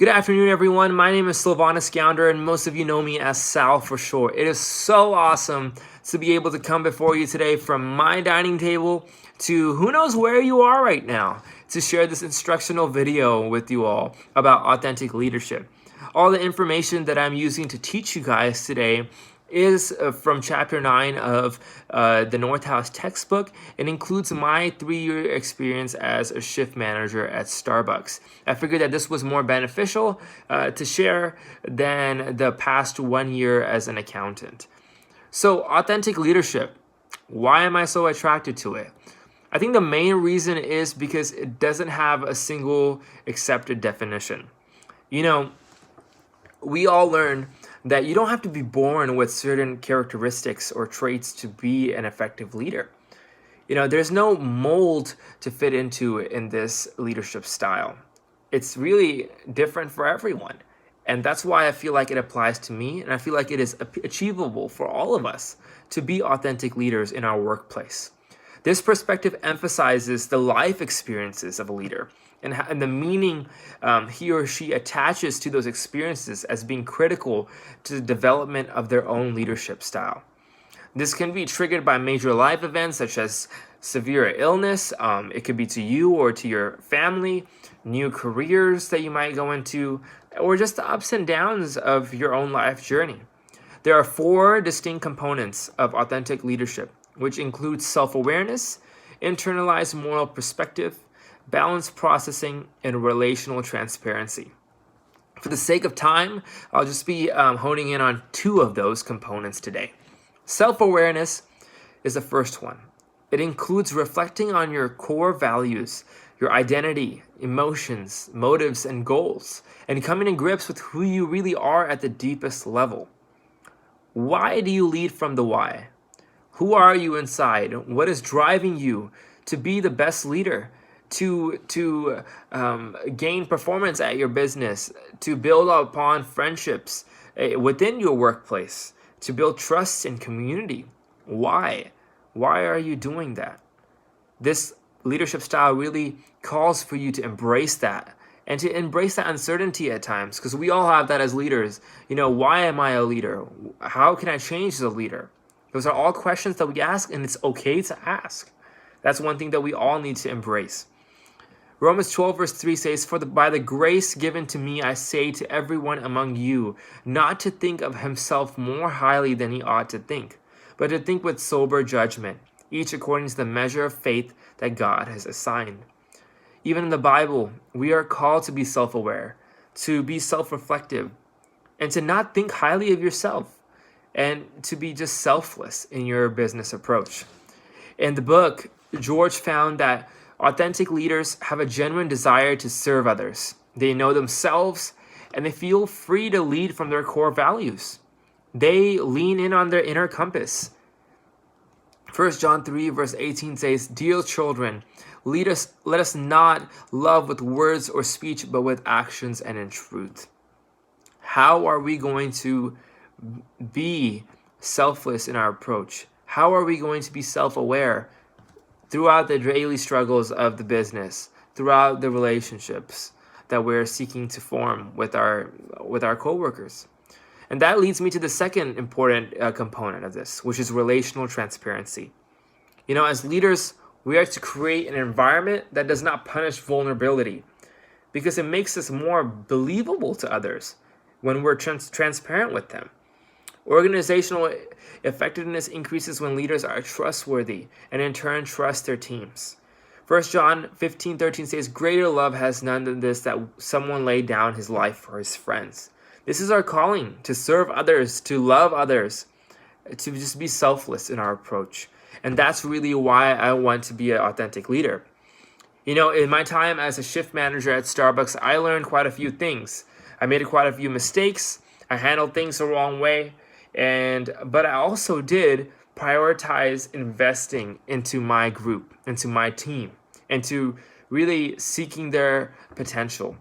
Good afternoon, everyone. My name is Sylvanus Gounder, and most of you know me as Sal for short. It is so awesome to be able to come before you today from my dining table to who knows where you are right now to share this instructional video with you all about authentic leadership. All the information that I'm using to teach you guys today is from chapter 9 of the North House textbook. It includes my 3-year experience as a shift manager at Starbucks. I figured that this was more beneficial to share than the past 1 year as an accountant. So, authentic leadership, why am I so attracted to it? I think the main reason is because it doesn't have a single accepted definition. You know, we all learn that you don't have to be born with certain characteristics or traits to be an effective leader. You know, there's no mold to fit into in this leadership style. It's really different for everyone. And that's why I feel like it applies to me, and I feel like it is achievable for all of us to be authentic leaders in our workplace. This perspective emphasizes the life experiences of a leader and the meaning he or she attaches to those experiences as being critical to the development of their own leadership style. This can be triggered by major life events such as severe illness. It could be to you or to your family, new careers that you might go into, or just the ups and downs of your own life journey. There are 4 distinct components of authentic leadership, which includes self-awareness, internalized moral perspective, balanced processing, and relational transparency. For the sake of time, I'll just be honing in on 2 of those components today. Self-awareness is the first one. It includes reflecting on your core values, your identity, emotions, motives, and goals, and coming to grips with who you really are at the deepest level. Why do you lead from the why? Who are you inside? What is driving you to be the best leader? To gain performance at your business, to build upon friendships within your workplace, to build trust and community. Why? Why are you doing that? This leadership style really calls for you to embrace that and to embrace that uncertainty at times, because we all have that as leaders. You know, why am I a leader? How can I change as a leader? Those are all questions that we ask, and it's okay to ask. That's one thing that we all need to embrace. Romans 12 verse 3 says, by the grace given to me, I say to everyone among you, not to think of himself more highly than he ought to think, but to think with sober judgment, each according to the measure of faith that God has assigned. Even in the Bible, we are called to be self-aware, to be self-reflective, and to not think highly of yourself, and to be just selfless in your business approach. In the book, George found that authentic leaders have a genuine desire to serve others. They know themselves, and they feel free to lead from their core values. They lean in on their inner compass. 1 John 3 verse 18 says, Dear children, let us not love with words or speech, but with actions and in truth. How are we going to be selfless in our approach? How are we going to be self-aware throughout the daily struggles of the business, throughout the relationships that we're seeking to form with our coworkers? And that leads me to the second important component of this, which is relational transparency. You know, as leaders, we are to create an environment that does not punish vulnerability, because it makes us more believable to others when we're transparent with them. Organizational effectiveness increases when leaders are trustworthy and in turn trust their teams. 1 John 15:13 says, Greater love has none than this, that someone laid down his life for his friends. This is our calling, to serve others, to love others, to just be selfless in our approach. And that's really why I want to be an authentic leader. You know, in my time as a shift manager at Starbucks, I learned quite a few things. I made quite a few mistakes. I handled things the wrong way. But I also did prioritize investing into my group, into my team, and to really seeking their potential.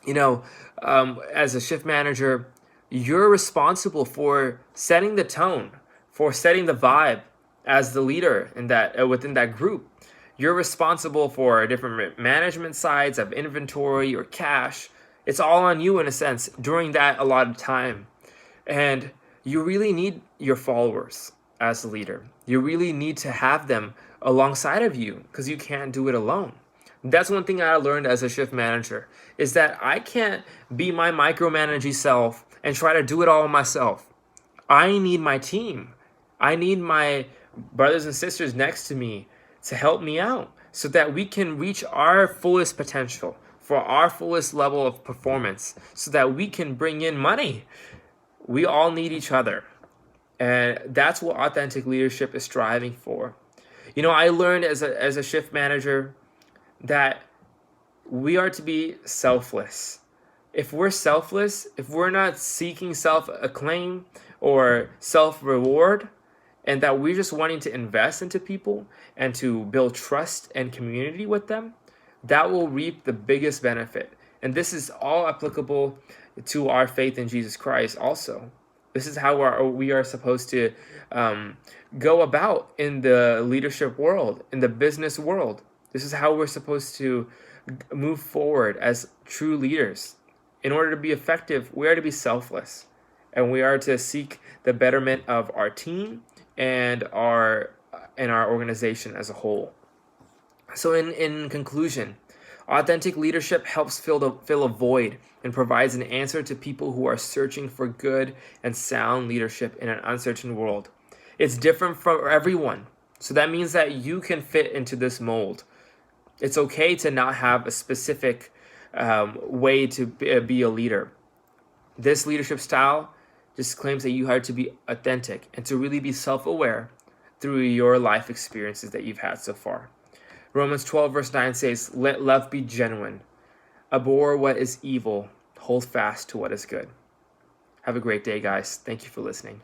You know, as a shift manager, you're responsible for setting the tone, for setting the vibe as the leader in that within that group. You're responsible for different management sides of inventory or cash. It's all on you in a sense during that allotted time. And you really need your followers as a leader. You really need to have them alongside of you because you can't do it alone. That's one thing I learned as a shift manager is that I can't be my micromanaging self and try to do it all myself. I need my team. I need my brothers and sisters next to me to help me out so that we can reach our fullest potential for our fullest level of performance so that we can bring in money. We all need each other. And that's what authentic leadership is striving for. I learned as a shift manager that we are to be selfless. If we're selfless, if we're not seeking self-acclaim or self-reward, and that we're just wanting to invest into people and to build trust and community with them, that will reap the biggest benefit. And this is all applicable to our faith in Jesus Christ also. This is how we are supposed to go about in the leadership world, in the business world. This is how we're supposed to move forward as true leaders. In order to be effective, we are to be selfless, and we are to seek the betterment of our team and our organization as a whole. So in conclusion, authentic leadership helps fill a void and provides an answer to people who are searching for good and sound leadership in an uncertain world. It's different for everyone, so that means that you can fit into this mold. It's okay to not have a specific way to be a leader. This leadership style just claims that you are to be authentic and to really be self-aware through your life experiences that you've had so far. Romans 12 verse 9 says, "Let love be genuine. Abhor what is evil. Hold fast to what is good." Have a great day, guys. Thank you for listening.